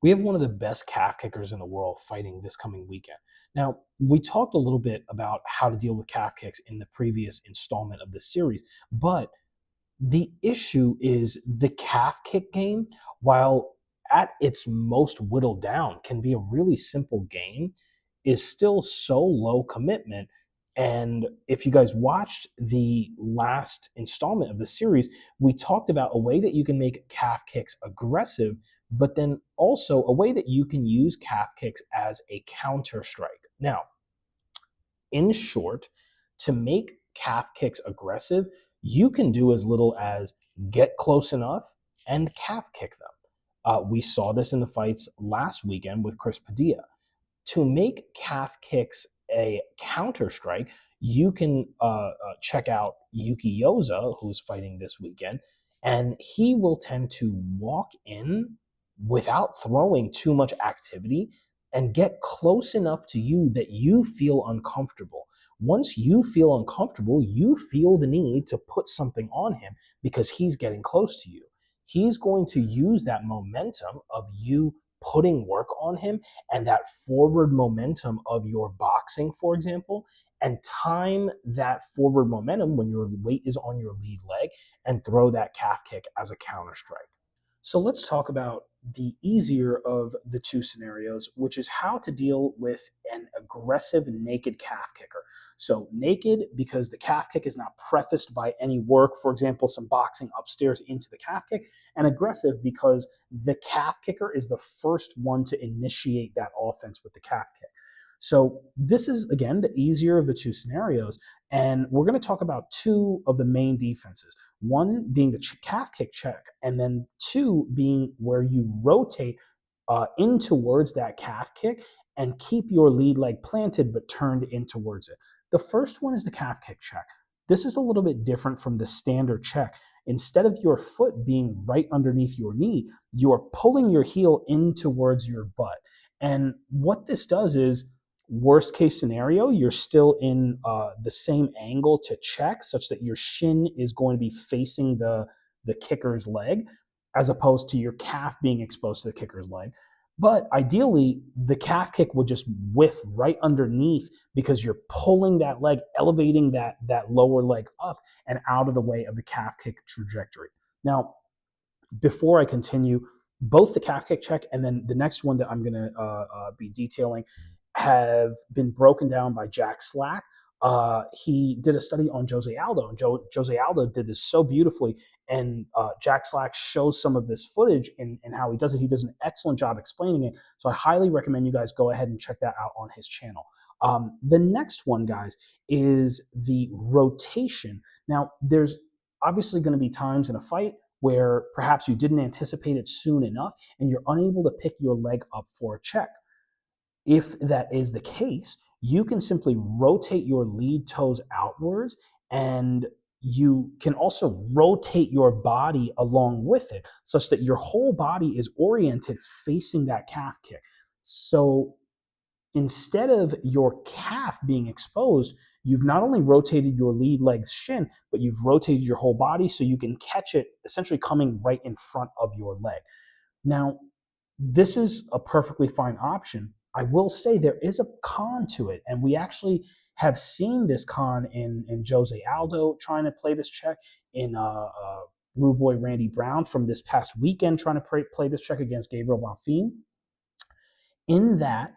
We have one of the best calf kickers in the world fighting this coming weekend. Now, we talked a little bit about how to deal with calf kicks in the previous installment of this series, but the issue is the calf kick game, while at its most whittled down can be a really simple game, is still so low commitment. And if you guys watched the last installment of the series, we talked about a way that you can make calf kicks aggressive, but then also a way that you can use calf kicks as a counter strike. Now, in short, to make calf kicks aggressive, you can do as little as get close enough and calf kick them. We saw this in the fights last weekend with Chris Padilla. To make calf kicks a counter strike, you can check out Yuki Yoza, who's fighting this weekend, and he will tend to walk in without throwing too much activity and get close enough to you that you feel uncomfortable. Once you feel uncomfortable, you feel the need to put something on him because he's getting close to you. He's going to use that momentum of you putting work on him and that forward momentum of your boxing, for example, and time that forward momentum when your weight is on your lead leg and throw that calf kick as a counter strike. So let's talk about the easier of the two scenarios, which is how to deal with an aggressive naked calf kicker. So naked because the calf kick is not prefaced by any work, for example, some boxing upstairs into the calf kick, and aggressive because the calf kicker is the first one to initiate that offense with the calf kick. So this is, again, the easier of the two scenarios. And we're going to talk about two of the main defenses. One being the calf kick check, and then two being where you rotate in towards that calf kick and keep your lead leg planted but turned in towards it. The first one is the calf kick check. This is a little bit different from the standard check. Instead of your foot being right underneath your knee, you are pulling your heel in towards your butt. And what this does is, worst case scenario, you're still in the same angle to check, such that your shin is going to be facing the kicker's leg, as opposed to your calf being exposed to the kicker's leg. But ideally, the calf kick would just whiff right underneath because you're pulling that leg, elevating that lower leg up and out of the way of the calf kick trajectory. Now, before I continue, both the calf kick check and then the next one that I'm going to be detailing have been broken down by Jack Slack. He did a study on Jose Aldo, and Jose Aldo did this so beautifully. And Jack Slack shows some of this footage and how he does it. He does an excellent job explaining it. So I highly recommend you guys go ahead and check that out on his channel. The next one, guys, is the rotation. Now, there's obviously going to be times in a fight where perhaps you didn't anticipate it soon enough and you're unable to pick your leg up for a check. If that is the case, you can simply rotate your lead toes outwards, and you can also rotate your body along with it such that your whole body is oriented facing that calf kick. So instead of your calf being exposed, you've not only rotated your lead leg's shin, but you've rotated your whole body so you can catch it essentially coming right in front of your leg. Now, this is a perfectly fine option. I will say there is a con to it, and we actually have seen this con in Jose Aldo trying to play this check, in Rude Boy Randy Brown from this past weekend trying to play this check against Gabriel Bonfim, in that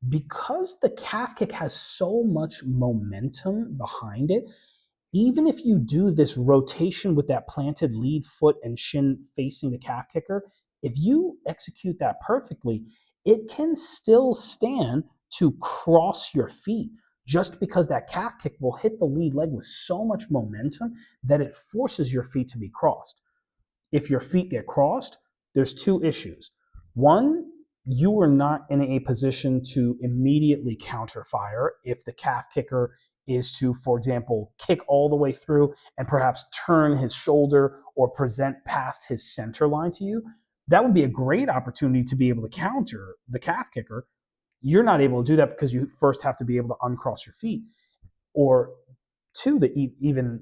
because the calf kick has so much momentum behind it, even if you do this rotation with that planted lead foot and shin facing the calf kicker, if you execute that perfectly, it can still stand to cross your feet, just because that calf kick will hit the lead leg with so much momentum that it forces your feet to be crossed. If your feet get crossed, there's two issues. One, you are not in a position to immediately counterfire if the calf kicker is to, for example, kick all the way through and perhaps turn his shoulder or present past his center line to you. That would be a great opportunity to be able to counter the calf kicker. You're not able to do that because you first have to be able to uncross your feet. Or two, the even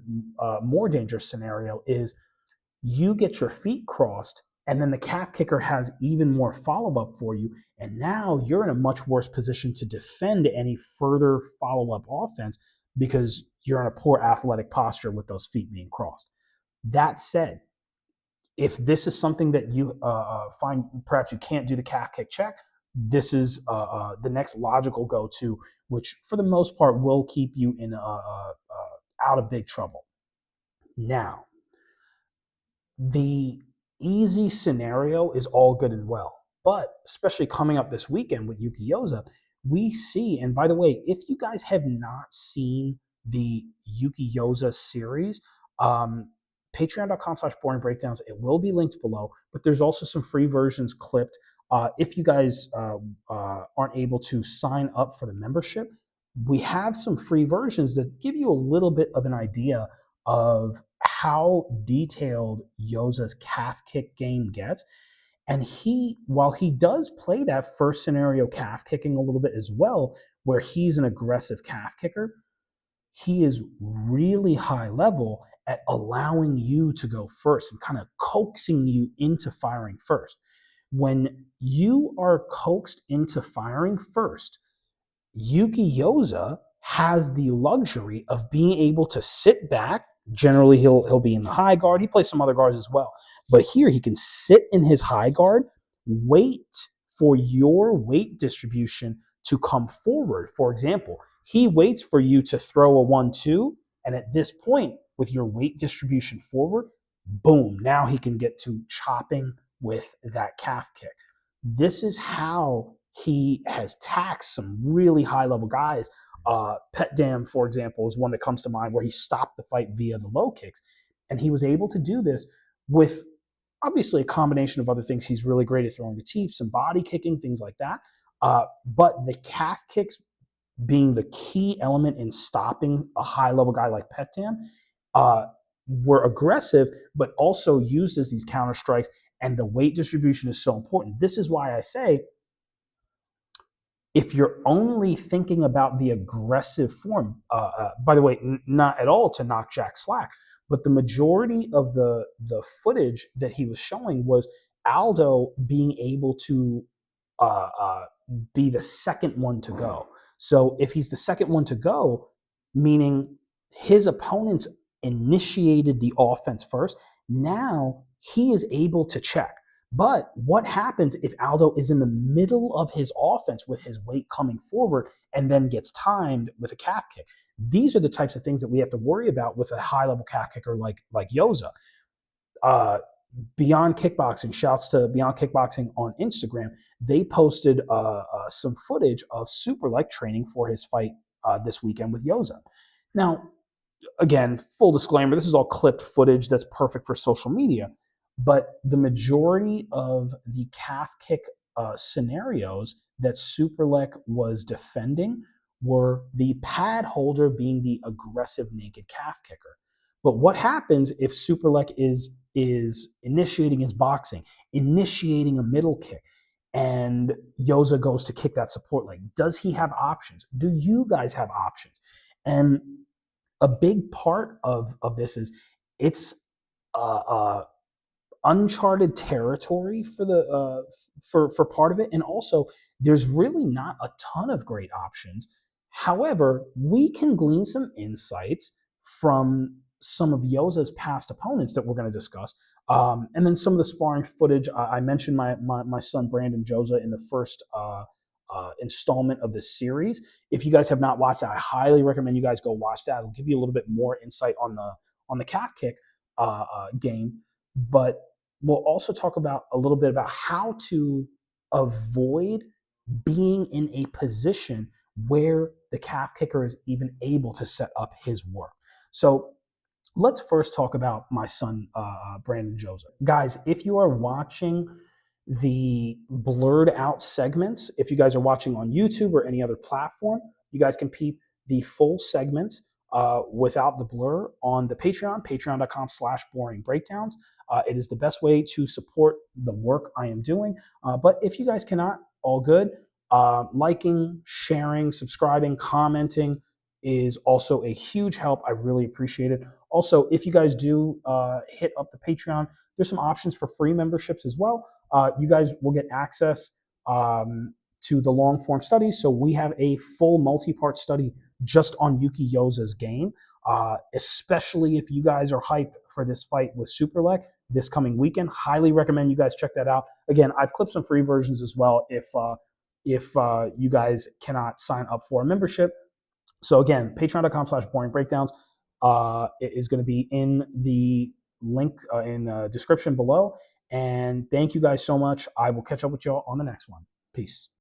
more dangerous scenario is you get your feet crossed And then the calf kicker has even more follow up for you. And now you're in a much worse position to defend any further follow up offense because you're in a poor athletic posture with those feet being crossed. That said, if this is something that you find perhaps you can't do the calf kick check, this is the next logical go to, which for the most part will keep you in out of big trouble. Now, the easy scenario is all good and well, but especially coming up this weekend with Yuki Yoza, we see, and by the way, if you guys have not seen the Yuki Yoza series, um, patreon.com/boring breakdowns, it will be linked below, but there's also some free versions clipped. If you guys aren't able to sign up for the membership, we have some free versions that give you a little bit of an idea of how detailed Yoza's calf kick game gets. And while he does play that first scenario calf kicking a little bit as well, where he's an aggressive calf kicker, he is really high level at allowing you to go first and kind of coaxing you into firing first. When you are coaxed into firing first, Yuki Yoza has the luxury of being able to sit back. Generally, he'll be in the high guard. He plays some other guards as well, but here he can sit in his high guard, wait for your weight distribution to come forward. For example, he waits for you to throw a 1-2, and at this point, with your weight distribution forward, boom! Now he can get to chopping with that calf kick. This is how he has taxed some really high level guys. Pet Dam, for example, is one that comes to mind where he stopped the fight via the low kicks. And he was able to do this with obviously a combination of other things. He's really great at throwing the teeps and body kicking, things like that. But the calf kicks being the key element in stopping a high level guy like Pet Dam were aggressive, but also used as these counter strikes. And the weight distribution is so important. This is why I say, if you're only thinking about the aggressive form, by the way, not at all to knock Jack slack, but the majority of the footage that he was showing was Aldo being able to uh, uh, be the second one to go. So if he's the second one to go, meaning his opponents initiated the offense first, now he is able to check. But what happens if Aldo is in the middle of his offense with his weight coming forward and then gets timed with a calf kick? These are the types of things that we have to worry about with a high-level calf kicker like Yoza. Beyond Kickboxing, shouts to Beyond Kickboxing on Instagram, they posted some footage of Superlek training for his fight this weekend with Yoza. Now, again, full disclaimer, this is all clipped footage that's perfect for social media, but the majority of the calf kick scenarios that Superlek was defending were the pad holder being the aggressive naked calf kicker. But what happens if Superlek is initiating his boxing, initiating a middle kick, and Yoza goes to kick that support leg? Does he have options? Do you guys have options? And a big part of this is it's uncharted territory for the for part of it, and also there's really not a ton of great options. However, we can glean some insights from some of Yoza's past opponents that we're going to discuss, and then some of the sparring footage. I mentioned my son Brandon Joza in the first installment of this series. If you guys have not watched that, I highly recommend you guys go watch that. It'll give you a little bit more insight on the calf kick game. But we'll also talk about a little bit about how to avoid being in a position where the calf kicker is even able to set up his work. So let's first talk about my son, Brandon Joseph. Guys, if you are watching the blurred out segments, if you guys are watching on YouTube or any other platform, you guys can peep the full segments without the blur on the patreon.com/boring breakdowns. It is the best way to support the work I am doing. But if you guys cannot, all good. Liking, sharing, subscribing, commenting is also a huge help. I really appreciate it. Also, if you guys do hit up the Patreon, there's some options for free memberships as well. You guys will get access to the long form studies. So we have a full multi-part study just on Yuki Yoza's game, especially if you guys are hyped for this fight with Superlek this coming weekend. Highly recommend you guys check that out. Again, I've clipped some free versions as well if you guys cannot sign up for a membership. So again, patreon.com/boring breakdowns is going to be in the link in the description below. And thank you guys so much. I will catch up with y'all on the next one. Peace.